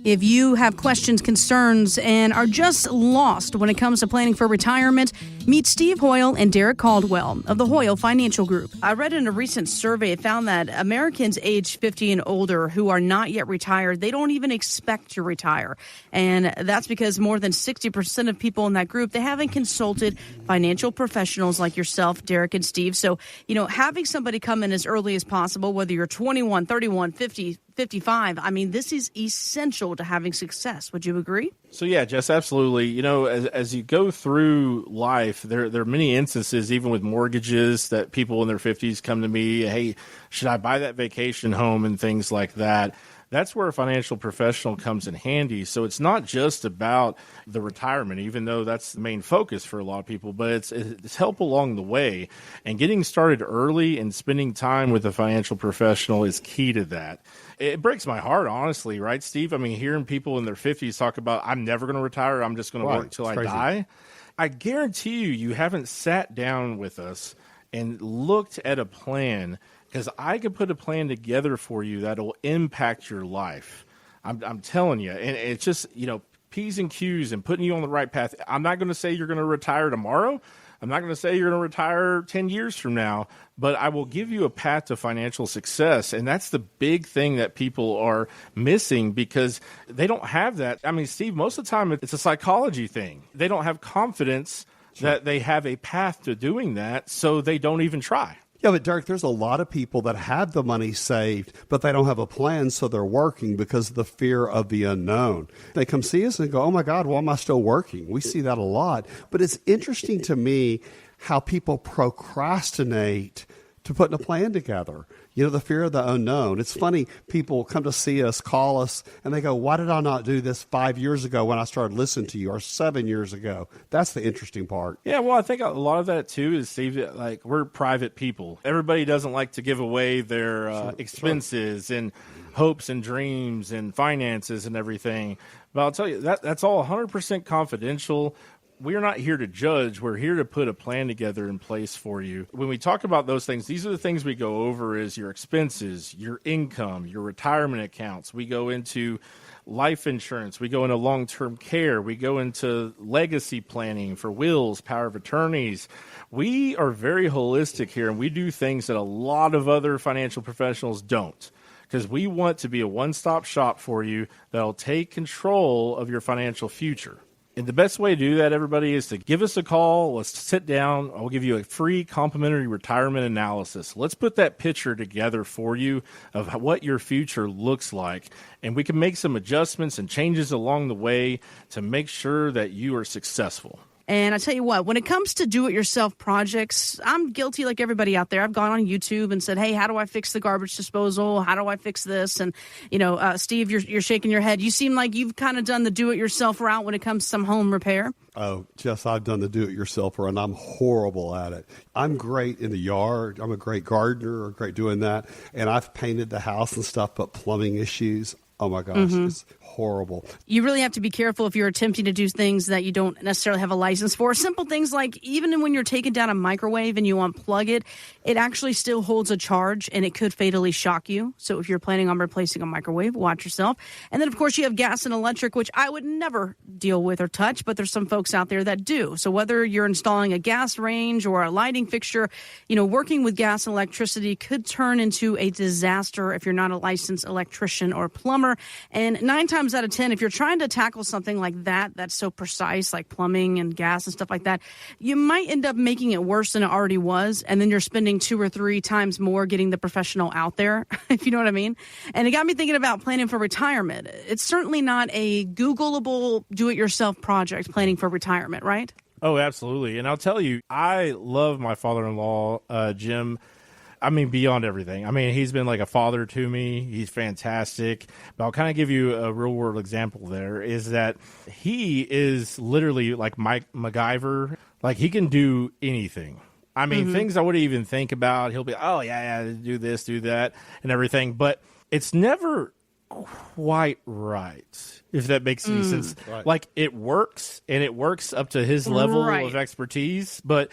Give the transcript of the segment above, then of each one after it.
If you have questions, concerns, and are just lost when it comes to planning for retirement, meet Steve Hoyle and Derek Caldwell of the Hoyle Financial Group. I read in a recent survey, it found that Americans age 50 and older who are not yet retired, they don't even expect to retire. And that's because more than 60% of people in that group, they haven't consulted financial professionals like yourself, Derek and Steve. So, having somebody come in as early as possible, whether you're 21, 31, 50, 55, I mean, this is essential to having success. Would you agree? So, yeah, Jess, absolutely. As you go through life, there are many instances, even with mortgages, that people in their 50s come to me, hey, should I buy that vacation home and things like that? That's where a financial professional comes in handy. So it's not just about the retirement, even though that's the main focus for a lot of people, but it's help along the way. And getting started early and spending time with a financial professional is key to that. It breaks my heart, honestly, right, Steve? I mean, hearing people in their 50s talk about, I'm never going to retire, I'm just going to work till I die. I guarantee you haven't sat down with us and looked at a plan, because I could put a plan together for you that'll impact your life. I'm telling you. And it's just, P's and Q's and putting you on the right path. I'm not going to say you're going to retire tomorrow. I'm not going to say you're going to retire 10 years from now, but I will give you a path to financial success. And that's the big thing that people are missing, because they don't have that. I mean, Steve, most of the time it's a psychology thing. They don't have confidence that they have a path to doing that, so they don't even try. Yeah, but Derek, there's a lot of people that have the money saved, but they don't have a plan, so they're working because of the fear of the unknown. They come see us and go, oh my God, why am I still working? We see that a lot. But it's interesting to me how people procrastinate to putting a plan together. The fear of the unknown. It's funny, people come to see us, call us, and they go, why did I not do this 5 years ago when I started listening to you, or 7 years ago? That's the interesting part. Yeah, well, I think a lot of that, too, is, Steve, like, we're private people. Everybody doesn't like to give away their expenses and hopes and dreams and finances and everything. But I'll tell you, that's all 100% confidential. We're not here to judge. We're here to put a plan together in place for you. When we talk about those things, these are the things we go over: is your expenses, your income, your retirement accounts. We go into life insurance. We go into long-term care. We go into legacy planning for wills, power of attorneys. We are very holistic here, and we do things that a lot of other financial professionals don't, because we want to be a one-stop shop for you that'll take control of your financial future. And the best way to do that, everybody, is to give us a call. Let's sit down. I'll give you a free complimentary retirement analysis. Let's put that picture together for you of what your future looks like. And we can make some adjustments and changes along the way to make sure that you are successful. And I tell you what, when it comes to do-it-yourself projects, I'm guilty like everybody out there. I've gone on YouTube and said, hey, how do I fix the garbage disposal? How do I fix this? And, Steve, you're shaking your head. You seem like you've kind of done the do-it-yourself route when it comes to some home repair. Oh, Jess, I've done the do-it-yourselfer, and I'm horrible at it. I'm great in the yard. I'm a great gardener, or great doing that. And I've painted the house and stuff, but plumbing issues, oh my gosh, it's horrible. You really have to be careful if you're attempting to do things that you don't necessarily have a license for. Simple things like, even when you're taking down a microwave and you unplug it, it actually still holds a charge and it could fatally shock you. So if you're planning on replacing a microwave, watch yourself. And then, of course, you have gas and electric, which I would never deal with or touch, but there's some folks out there that do. So whether you're installing a gas range or a lighting fixture, working with gas and electricity could turn into a disaster if you're not a licensed electrician or plumber. And 9 times out of 10, if you're trying to tackle something like that, that's so precise, like plumbing and gas and stuff like that, you might end up making it worse than it already was. And then you're spending 2 or 3 times more getting the professional out there, if you know what I mean. And it got me thinking about planning for retirement. It's certainly not a Googleable do-it-yourself project, planning for retirement, right? Oh, absolutely. And I'll tell you, I love my father-in-law, Jim. I mean, beyond everything. I mean, he's been like a father to me. He's fantastic. But I'll kind of give you a real world example there, is that he is literally like Mike MacGyver. Like, he can do anything. I mean, things I wouldn't even think about. He'll be, oh, yeah, do this, do that, and everything. But it's never quite right, if that makes any sense. Right. Like, it works, and it works up to his level of expertise. But,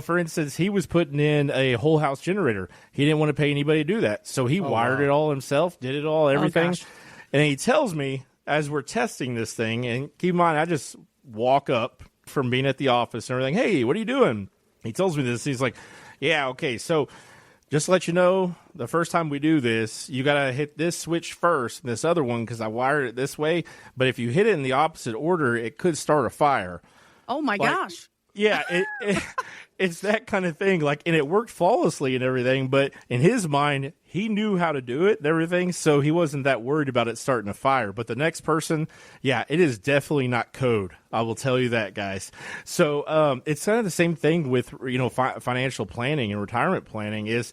for instance, he was putting in a whole house generator. He didn't want to pay anybody to do that. So he wired it all himself, did it all, everything. And he tells me, as we're testing this thing, and keep in mind, I just walk up from being at the office and everything. Hey, what are you doing? He tells me this. He's like, yeah, okay, so just to let you know, the first time we do this, you got to hit this switch first and this other one because I wired it this way. But if you hit it in the opposite order, it could start a fire. Oh, my gosh. Yeah, it's that kind of thing. Like, and it worked flawlessly and everything. But in his mind, he knew how to do it and everything. So he wasn't that worried about it starting a fire. But the next person, yeah, it is definitely not code. I will tell you that, guys. So it's kind of the same thing with, financial planning and retirement planning is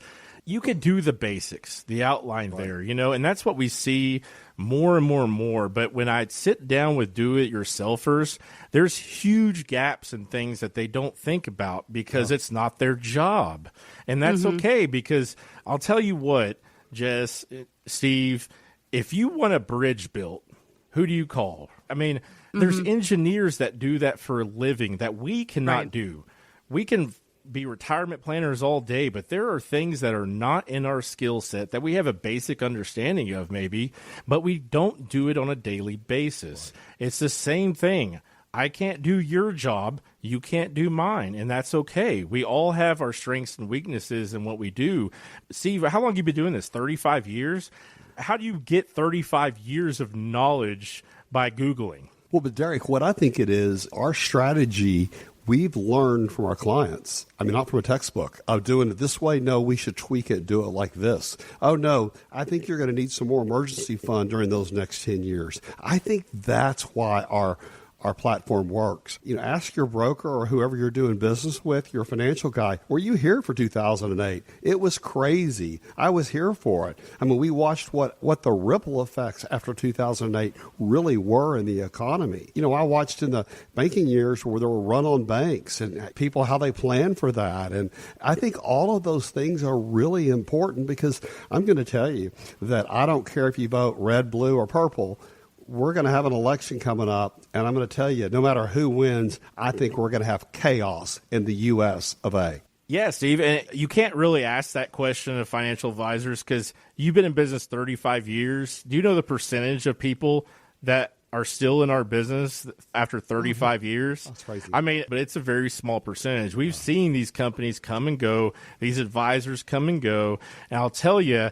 you could do the basics, the outline there, and that's what we see more and more and more. But when I sit down with do-it-yourselfers, there's huge gaps in things that they don't think about because it's not their job. And that's okay, because I'll tell you what, Jess, Steve, if you want a bridge built, who do you call? I mean, there's engineers that do that for a living that we cannot do. We can be retirement planners all day, but there are things that are not in our skill set that we have a basic understanding of maybe, but we don't do it on a daily basis. It's the same thing. I can't do your job. You can't do mine. And that's okay. We all have our strengths and weaknesses in what we do. Steve, how long have you been doing this? 35 years? How do you get 35 years of knowledge by Googling? Well, but Derek, what I think it is, our strategy, we've learned from our clients. I mean, not from a textbook of doing it this way. No, we should tweak it, do it like this. Oh, no, I think you're going to need some more emergency fund during those next 10 years. I think that's why our platform works. Ask your broker or whoever you're doing business with, your financial guy, were you here for 2008? It was crazy. I was here for it. I mean, we watched what the ripple effects after 2008 really were in the economy. I watched in the banking years where there were run-on banks and people, how they planned for that. And I think all of those things are really important because I'm going to tell you that I don't care if you vote red, blue, or purple. We're going to have an election coming up, and I'm going to tell you, no matter who wins, I think we're going to have chaos in the U.S. of A. Yeah, Steve, and you can't really ask that question of financial advisors because you've been in business 35 years. Do you know the percentage of people that are still in our business after 35 years? That's crazy. I mean, but it's a very small percentage. We've seen these companies come and go, these advisors come and go, and I'll tell you,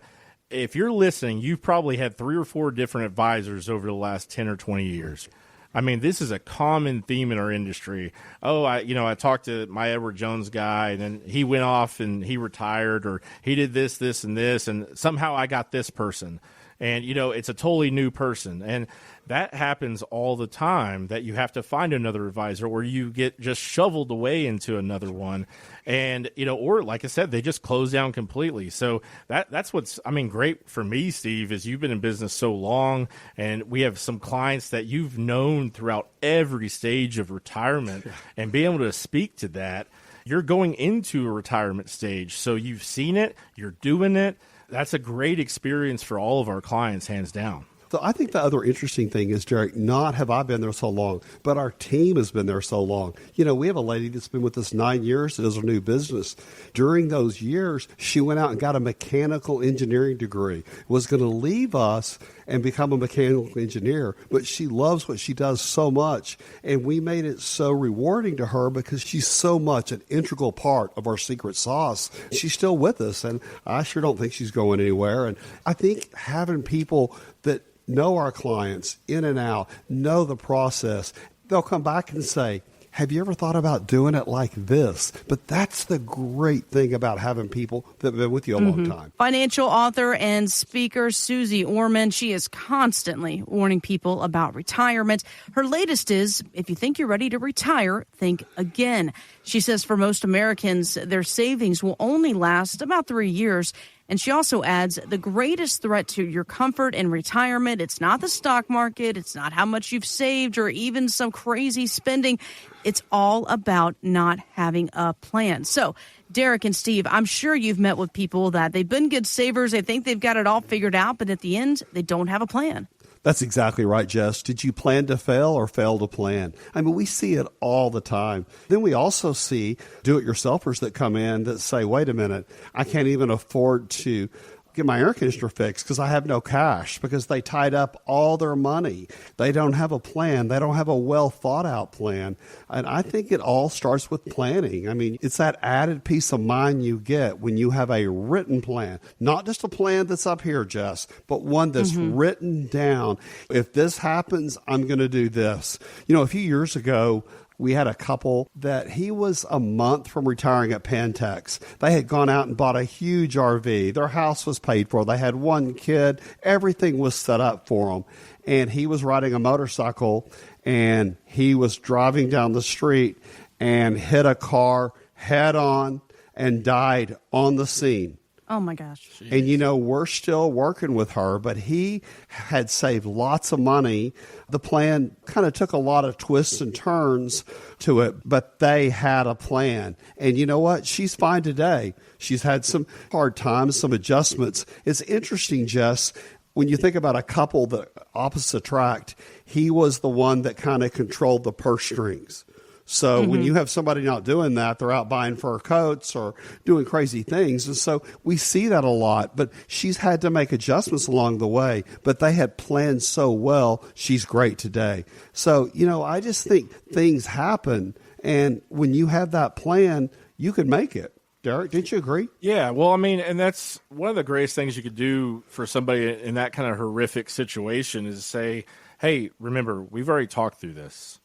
if you're listening, you've probably had 3 or 4 different advisors over the last 10 or 20 years. I mean, this is a common theme in our industry. Oh, I talked to my Edward Jones guy, and then he went off and he retired, or he did this, this, and this, and somehow I got this person. And, it's a totally new person. And that happens all the time, that you have to find another advisor or you get just shoveled away into another one. And, or like I said, they just close down completely. So that's what's, great for me, Steve, is you've been in business so long and we have some clients that you've known throughout every stage of retirement and being able to speak to that. You're going into a retirement stage. So you've seen it, you're doing it. That's a great experience for all of our clients, hands down. So I think the other interesting thing is, Derek, not have I been there so long, but our team has been there so long. We have a lady that's been with us 9 years that is a new business. During those years, she went out and got a mechanical engineering degree, was going to leave us and become a mechanical engineer, but she loves what she does so much, and we made it so rewarding to her because she's so much an integral part of our secret sauce. She's still with us, and I sure don't think she's going anywhere. And I think having people that know our clients in and out, know the process, they'll come back and say, have you ever thought about doing it like this? But that's the great thing about having people that have been with you a long time. Financial author and speaker Susie Orman, she is constantly warning people about retirement. Her latest is, if you think you're ready to retire, think again. She says for most Americans, their savings will only last about 3 years. And she also adds, the greatest threat to your comfort in retirement, it's not the stock market, it's not how much you've saved or even some crazy spending. It's all about not having a plan. So, Derek and Steve, I'm sure you've met with people that they've been good savers, they think they've got it all figured out, but at the end, they don't have a plan. That's exactly right, Jess. Did you plan to fail or fail to plan? We see it all the time. Then we also see do-it-yourselfers that come in that say, wait a minute, I can't even afford to get my air conditioner fixed because I have no cash, because they tied up all their money. They don't have a plan. They don't have a well thought out plan. And I think it all starts with planning. I mean, it's that added peace of mind you get when you have a written plan, not just a plan that's up here, Jess, but one that's written down. If this happens, I'm going to do this. You know, a few years ago, we had a couple that he was a month from retiring at Pantex. They had gone out and bought a huge RV. Their house was paid for. They had one kid. Everything was set up for them. And he was riding a motorcycle, and he was driving down the street and hit a car head on and died on the scene. Oh, my gosh. And, you know, we're still working with her, but he had saved lots of money. The plan kind of took a lot of twists and turns to it, but they had a plan. And you know what? She's fine today. She's had some hard times, some adjustments. It's interesting, Jess, when you think about a couple that opposite attract, he was the one that kind of controlled the purse strings. So when you have somebody not doing that, they're out buying fur coats or doing crazy things. And so we see that a lot, but she's had to make adjustments along the way, but they had planned so well. She's great today. So, you know, I just think things happen. And when you have that plan, you can make it. Derek, didn't you agree? Yeah, well, I mean, and that's one of the greatest things you could do for somebody in that kind of horrific situation is say, hey, remember, we've already talked through this.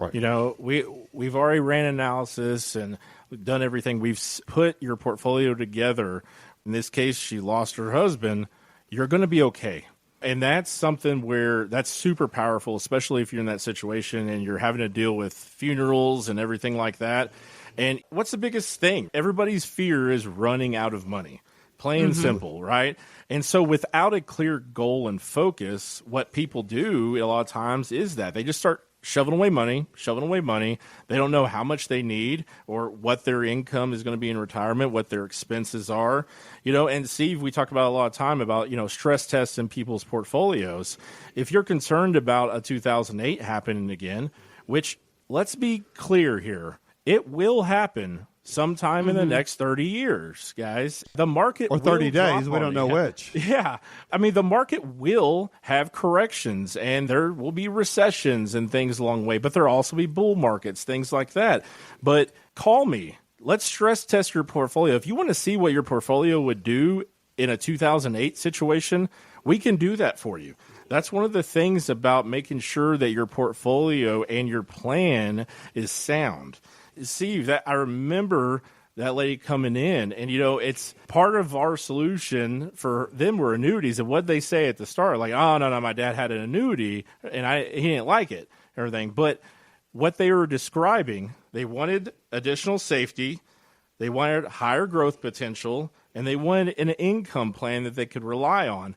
Right. You know, we've already ran analysis and we've done everything. We've put your portfolio together. In this case, she lost her husband. You're going to be okay. And that's something where that's super powerful, especially if you're in that situation and you're having to deal with funerals and everything like that. And what's the biggest thing? Everybody's fear is running out of money. Plain and simple, right? And so without a clear goal and focus, what people do a lot of times is that they just start shoving away money. They don't know how much they need or what their income is going to be in retirement, what their expenses are. You know, and Steve, we talk about a lot of time about, you know, stress tests in people's portfolios. If you're concerned about a 2008 happening again, which let's be clear here, it will happen sometime in the next 30 years, guys. The market or 30 days, we don't know you. which. Yeah. I mean, the market will have corrections and there will be recessions and things along the way, but there'll also be bull markets, things like that. But call me. Let's stress test your portfolio. If you want to see what your portfolio would do in a 2008 situation, we can do that for you. That's one of the things about making sure that your portfolio and your plan is sound. Steve, that I remember that lady coming in, and you know, it's part of our solution for them were annuities. And what they say at the start, like, oh no, my dad had an annuity, and he didn't like it, everything. But what they were describing, they wanted additional safety, they wanted higher growth potential, and they wanted an income plan that they could rely on.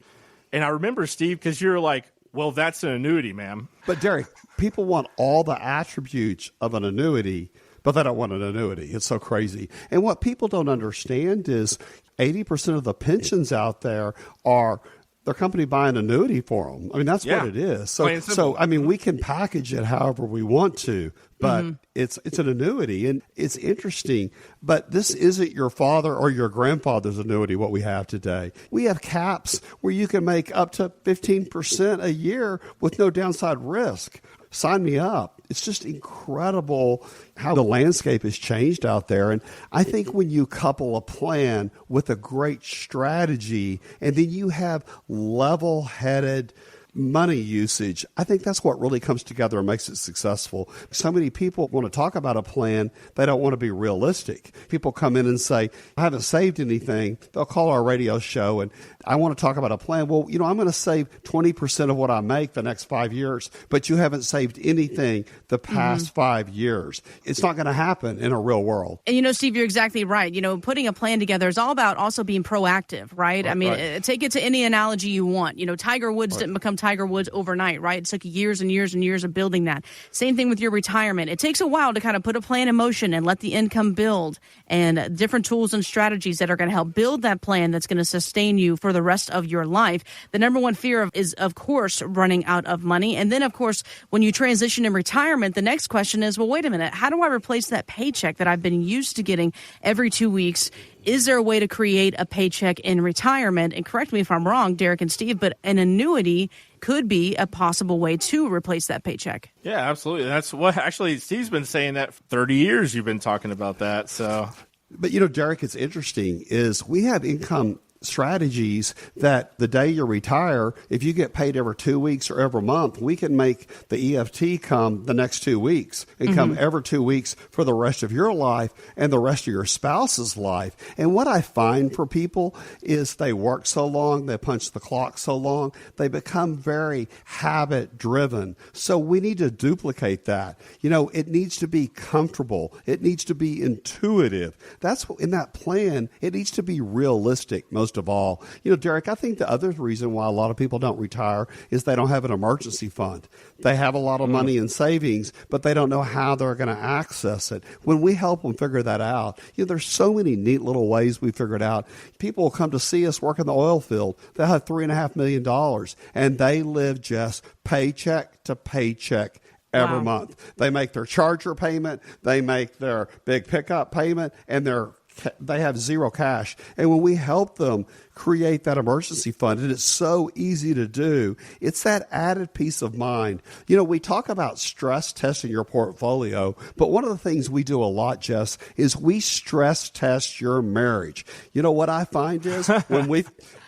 And I remember, Steve, because you're like, well, that's an annuity, ma'am. But Derek, people want all the attributes of an annuity, but they don't want an annuity. It's so crazy. And what people don't understand is 80% of the pensions out there are their company buying an annuity for them. I mean, that's what it is. So I mean, we can package it however we want to, but it's an annuity. And it's interesting, but this isn't your father or your grandfather's annuity, what we have today. We have caps where you can make up to 15% a year with no downside risk. Sign me up. It's just incredible how the landscape has changed out there. And I think when you couple a plan with a great strategy and then you have level-headed money usage, I think that's what really comes together and makes it successful. So many people want to talk about a plan. They don't want to be realistic. People come in and say, I haven't saved anything. They'll call our radio show and I want to talk about a plan. Well, you know, I'm going to save 20% of what I make the next 5 years, but you haven't saved anything the past 5 years. It's not going to happen in a real world. And, you know, Steve, you're exactly right. You know, putting a plan together is all about also being proactive, right? I mean, take it to any analogy you want. You know, Tiger Woods didn't become Tiger Woods overnight, right? It took years and years and years of building that. Same thing with your retirement. It takes a while to kind of put a plan in motion and let the income build and different tools and strategies that are going to help build that plan that's going to sustain you for the rest of your life. The number one fear is, of course, running out of money. And then, of course, when you transition in retirement, the next question is, well, wait a minute, how do I replace that paycheck that I've been used to getting every 2 weeks is there a way to create a paycheck in retirement? And correct me if I'm wrong, Derek and Steve, but an annuity could be a possible way to replace that paycheck. Yeah, absolutely. That's what actually Steve's been saying that for 30 years. You've been talking about that. So, but Derek, it's interesting is we have income strategies that the day you retire, if you get paid every 2 weeks or every month, we can make the EFT come the next 2 weeks and come every 2 weeks for the rest of your life and the rest of your spouse's life. And what I find for people is they work so long, they punch the clock so long, they become very habit driven. So we need to duplicate that. It needs to be comfortable. It needs to be intuitive. That's in that plan. It needs to be realistic most of all. Derek, I think the other reason why a lot of people don't retire is they don't have an emergency fund. They have a lot of money in savings, but they don't know how they're going to access it. When we help them figure that out, there's so many neat little ways we figured out. People will come to see us work in the oil field. They'll have $3.5 million, and they live just paycheck to paycheck every month. They make their charger payment, they make their big pickup payment, and they have zero cash. And when we help them create that emergency fund, and it's so easy to do, it's that added peace of mind. We talk about stress testing your portfolio, but one of the things we do a lot, Jess, is we stress test your marriage. What I find is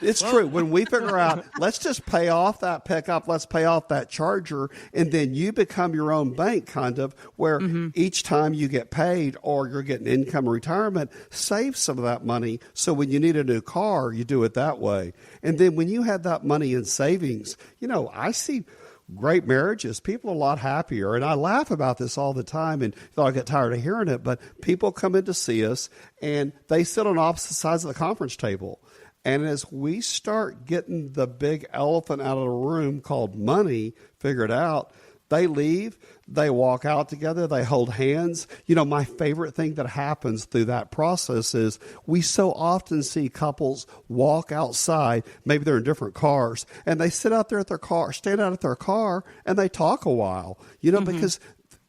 it's true, when we figure out, let's just pay off that pickup, let's pay off that charger, and then you become your own bank kind of, where each time you get paid or you're getting income in retirement, save some of that money so when you need a new car, you do it that way. And then when you have that money in savings, I see great marriages. People are a lot happier. And I laugh about this all the time and thought I get tired of hearing it, but people come in to see us and they sit on opposite sides of the conference table. And as we start getting the big elephant out of the room called money figured out, they leave, they walk out together, they hold hands. My favorite thing that happens through that process is we so often see couples walk outside, maybe they're in different cars, and they sit out there at their car, stand out at their car, and they talk a while, because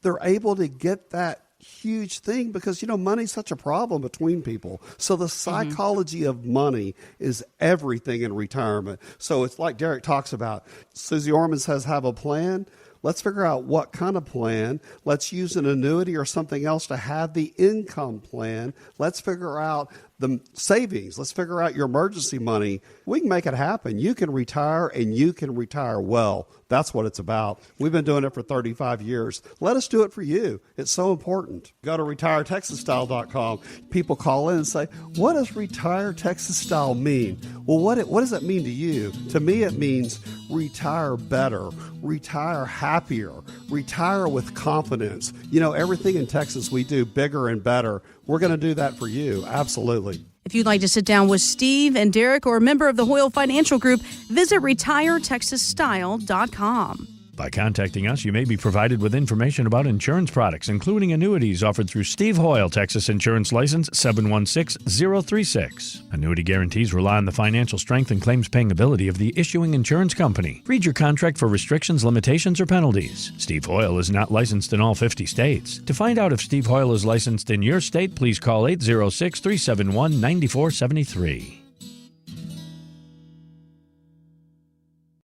they're able to get that huge thing because, money's such a problem between people. So the psychology of money is everything in retirement. So it's like Derek talks about. Susie Orman says, have a plan. Let's figure out what kind of plan. Let's use an annuity or something else to have the income plan. Let's figure out the savings. Let's figure out your emergency money. We can make it happen. You can retire, and you can retire well. That's what it's about. We've been doing it for 35 years. Let us do it for you. It's so important. Go to retiretexasstyle.com. People call in and say, what does retire Texas style mean? Well, what does it mean to you? To me, it means retire better, retire happier, retire with confidence. Everything in Texas we do bigger and better. We're going to do that for you. Absolutely. If you'd like to sit down with Steve and Derek or a member of the Hoyle Financial Group, visit retiretexasstyle.com. By contacting us, you may be provided with information about insurance products, including annuities offered through Steve Hoyle, Texas Insurance License 716036. Annuity guarantees rely on the financial strength and claims-paying ability of the issuing insurance company. Read your contract for restrictions, limitations, or penalties. Steve Hoyle is not licensed in all 50 states. To find out if Steve Hoyle is licensed in your state, please call 806-371-9473.